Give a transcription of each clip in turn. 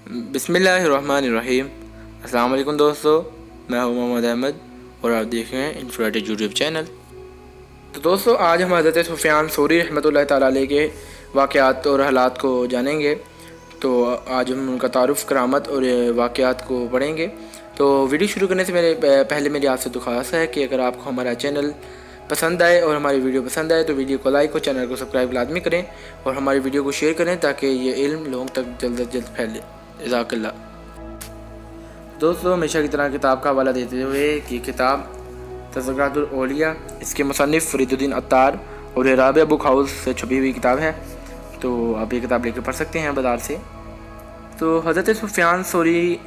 बिस्मिल्लाहिर्रहमानिर्रहीम। अस्सलाम वालेकुम दोस्तों, मैं हूं मोहम्मद अहमद और आप देख रहे हैं इन्फोरेटिव यूट्यूब चैनल। तो दोस्तों, आज हम हज़रत सुफ़ियान सौरी रहमतुल्लाह ताला अलैह के वाक़यात और हालात को जानेंगे। तो आज हम उनका तारुफ़, करामत और वाक़यात को पढ़ेंगे। तो वीडियो शुरू करने से पहले मेरी आपसे दरख्वास्त है कि अगर आपको हमारा चैनल पसंद आए और हमारी वीडियो पसंद आए तो वीडियो को लाइक और चैनल को सब्सक्राइब लाजमी करें और हमारी वीडियो को शेयर करें ताकि ये इल्म लोगों तक जल्द से जल्द फैले। जज़ाकल्लाह। दोस्तों, हमेशा की तरह किताब का हवाला देते हुए कि किताब तज़किरातुल औलिया, इसके मुसन्निफ़ फ़रीदुद्दीन अत्तार और राबिया बुक हाउस से छपी हुई किताब है। तो आप ये किताब लेकर पढ़ सकते हैं बाज़ार से। तो हज़रत सुफ़ियान सौरी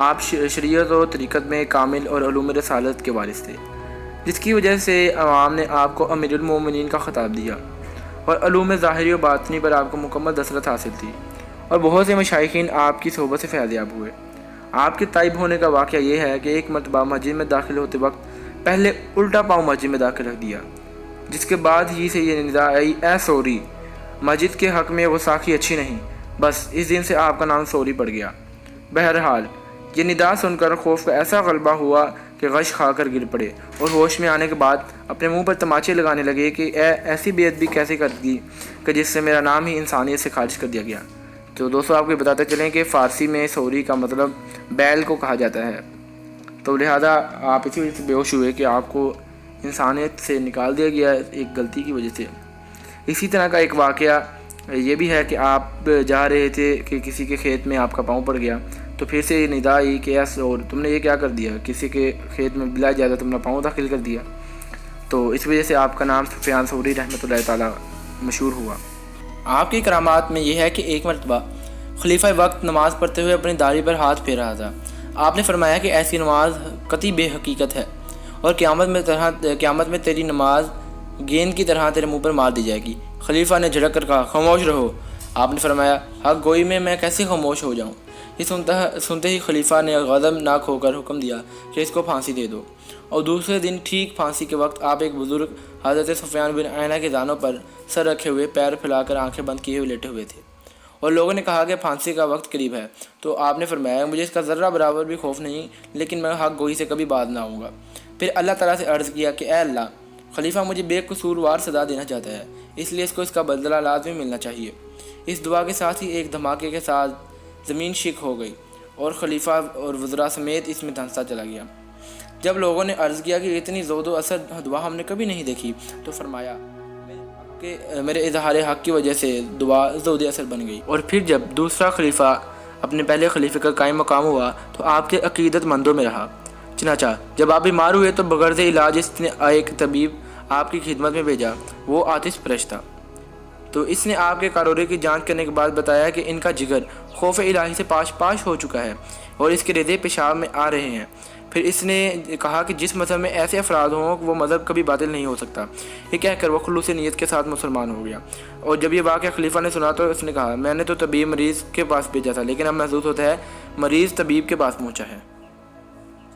आप शरीयत और तरीक़त में कामिल और उलूम रसालत के वारिस थे, जिसकी वजह से अवाम ने आपको अमीरुल मोमिनीन का ख़िताब दिया और उलूम ज़ाहिरी और बातिनी पर आपको मुकम्मल दस्तरस हासिल थी और बहुत से मशाइखीन आपकी सोहबत से फ़ैज़याब हुए। आपके ताइब होने का वाक़या ये है कि एक मरतबा मस्जिद में दाखिल होते वक्त पहले उल्टा पाँव मस्जिद में दाखिल रख दिया, जिसके बाद ही से ये निदा आई, ए सौरी, मस्जिद के हक़ में गुस्ताखी अच्छी नहीं। बस इस दिन से आपका नाम सौरी पड़ गया। बहरहाल ये निदा सुनकर खौफ का ऐसा गलबा हुआ कि गश खाकर गिर पड़े और होश में आने के बाद अपने मुंह पर तमाचे लगाने लगे कि ऐसी बेअदबी कैसे कर दी कि जिससे मेरा नाम ही इंसानियत से खारिज कर दिया गया। तो दोस्तों, आपको बताते चलें कि फ़ारसी में सौरी का मतलब बैल को कहा जाता है। तो लिहाजा आप इसी वजह से बेहोश हुए कि आपको इंसानियत से निकाल दिया गया एक गलती की वजह से। इसी तरह का एक वाक़या ये भी है कि आप जा रहे थे कि किसी के खेत में आपका पाँव पड़ गया, तो फिर से ये निदा आई कि और तुमने ये क्या कर दिया, किसी के खेत में बिला ज़्यादा तुमने पाँव दाखिल कर दिया। तो इस वजह से आपका नाम सुफ़ियान सौरी रहमतुल्लाह ताला मशहूर हुआ। आपकी करामात में यह है कि एक मरतबा खलीफा वक्त नमाज़ पढ़ते हुए अपनी दाढ़ी पर हाथ फेर रहा था। आपने फरमाया कि ऐसी नमाज कतई बेहकीकत है और क़यामत में तेरी नमाज गेंद की तरह तेरे मुंह पर मार दी जाएगी। खलीफा ने झड़क कर कहा, खामोश रहो। आपने फरमाया, हक गोई में मैं कैसे खामोश हो जाऊँ। ये सुनते ही खलीफा ने गज़बनाक होकर हुक्म दिया कि इसको फांसी दे दो। और दूसरे दिन ठीक फांसी के वक्त आप एक बुज़ुर्ग हज़रत सुफ़ियान बिन आयना के दानों पर सर रखे हुए, पैर फैलाकर आंखें बंद किए हुए लेटे हुए थे और लोगों ने कहा कि फांसी का वक्त करीब है। तो आपने फरमाया, मुझे इसका ज़र्रा बराबर भी खौफ नहीं, लेकिन मैं हक गोई से कभी बाज ना आऊँगा। फिर अल्लाह ताला से अर्ज़ किया कि ए अल्लाह, खलीफा मुझे बेकसूरवार सज़ा देना चाहता है, इसलिए इसको इसका बदला लाज़मी मिलना चाहिए। इस दुआ के साथ ही एक धमाके के साथ ज़मीन शिक हो गई और खलीफा और वज़रा समेत इसमें धंसा चला गया। जब लोगों ने अर्ज़ किया कि इतनी ज़ोदो असर दुआ हमने कभी नहीं देखी, तो फरमाया कि मेरे इजहार हक़ की वजह से दुआ ज़ोदे असर बन गई। और फिर जब दूसरा खलीफा अपने पहले खलीफे का कायम मकाम हुआ तो आपके अक़ीदतमंदों में रहा। चनाचा जब आप बीमार हुए तो बग़र्ज़ इलाज इसने एक तबीब आपकी खिदमत में भेजा। वो आतिश परश था। तो इसने आपके कारोरे की जांच करने के बाद बताया कि इनका जिगर खौफ इलाही से पाश पाश हो चुका है और इसके रेज़े पेशाब में आ रहे हैं। फिर इसने कहा कि जिस मज़हब में ऐसे अफराद हों वो मज़हब कभी बातिल नहीं हो सकता। ये कहकर वह खुलूस नीयत के साथ मुसलमान हो गया। और जब ये वाक़या खलीफा ने सुना तो उसने कहा, मैंने तो तबीब मरीज़ के पास भेजा था, लेकिन अब महसूस होता है मरीज़ तबीब के पास पहुँचा है।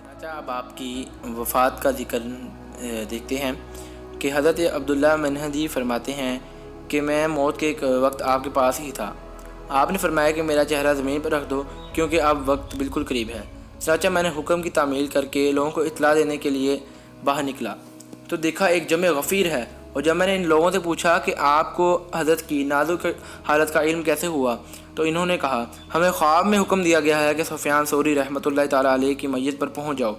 अच्छा, अब आपकी वफ़ात का जिक्र देखते हैं कि हज़रत अब्दुल्लाह मनहदी फरमाते हैं कि मैं मौत के एक वक्त आपके पास ही था। आपने फरमाया कि मेरा चेहरा ज़मीन पर रख दो क्योंकि अब वक्त बिल्कुल करीब है। चाचा मैंने हुक्म की तामील करके लोगों को इत्तला देने के लिए बाहर निकला तो देखा एक जमे गफ़ीर है। और जब मैंने इन लोगों से पूछा कि आपको हज़रत की नाजुक हालत का इल्म कैसे हुआ, तो इन्होंने कहा, हमें ख्वाब में हुक्म दिया गया है कि सुफ़ियान सौरी रहमतुल्लाह ताला अलैह की मस्जिद पर पहुँच जाओ।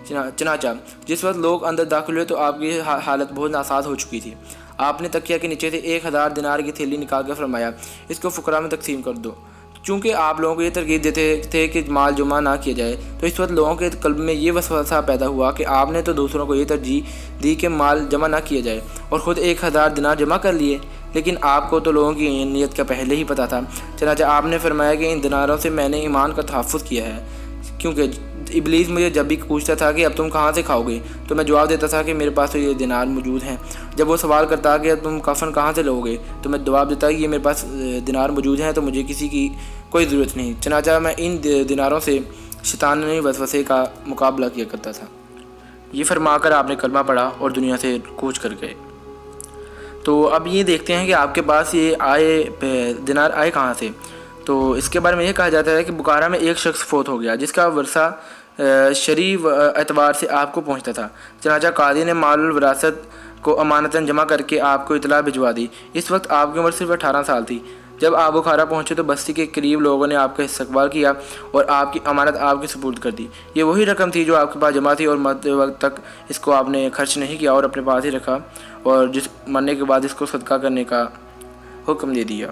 चनाचा जिस वक्त लोग अंदर दाखिल हुए तो आपकी हालत बहुत नासाज हो चुकी थी। आपने तकिया के नीचे से 1000 दिनार की थैली निकाल कर फरमाया, इसको फ़ुकरा में तकसीम कर दो। चूँकि आप लोगों को ये तरगीब देते थे कि माल जमा ना किया जाए, तो इस वक्त लोगों के कल्ब में ये वसवसा पैदा हुआ कि आपने तो दूसरों को ये तरजीह दी कि माल जमा ना किया जाए और ख़ुद 1000 दिनार जमा कर लिए, लेकिन आपको तो लोगों की नीयत का पहले ही पता था। चनाचा आपने फरमाया कि इन दिनारों से मैंने ईमान का तहफ़्फ़ुज़ किया है, क्योंकि इब्लीस मुझे जब भी पूछता था कि अब तुम कहाँ से खाओगे, तो मैं जवाब देता था कि मेरे पास तो ये दिनार मौजूद हैं। जब वो सवाल करता कि अब तुम कफन कहाँ से लोगे, तो मैं जवाब देता कि ये मेरे पास दिनार मौजूद हैं, तो मुझे किसी की कोई ज़रूरत नहीं। चनाचा मैं इन दिनारों से शैतानी वसवसे का मुकाबला किया करता था। ये फरमाकर आपने कलमा पढ़ा और दुनिया से कूच कर गए। तो अब ये देखते हैं कि आपके पास ये दिनार आए कहाँ से। تو اس کے بارے میں یہ کہا جاتا ہے کہ بخارا میں ایک شخص فوت ہو گیا جس کا ورثہ شرعی اعتبار سے آپ کو پہنچتا تھا، چنانچہ قاضی نے مال الوراثت کو امانتاً جمع کر کے آپ کو اطلاع بھجوا دی۔ اس وقت آپ کی عمر صرف 18 سال تھی۔ جب آپ بخارا پہنچے تو بستی کے قریب لوگوں نے آپ کا استقبال کیا اور آپ کی امانت آپ کے سپرد کر دی۔ یہ وہی رقم تھی جو آپ کے پاس جمع تھی اور مرتے وقت تک اس کو آپ نے خرچ نہیں کیا اور اپنے پاس ہی رکھا، اور جس مرنے کے بعد اس کو صدقہ کرنے کا حکم دے دیا۔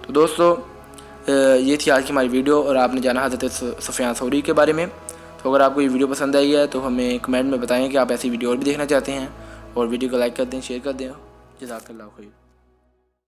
تو دوستو یہ تھی آج کی ہماری ویڈیو، اور آپ نے جانا حضرت سفیان ثوری کے بارے میں۔ تو اگر آپ کو یہ ویڈیو پسند آئی ہے تو ہمیں کمنٹ میں بتائیں کہ آپ ایسی ویڈیو اور بھی دیکھنا چاہتے ہیں، اور ویڈیو کو لائک کر دیں، شیئر کر دیں۔ جزاک اللہ خیر۔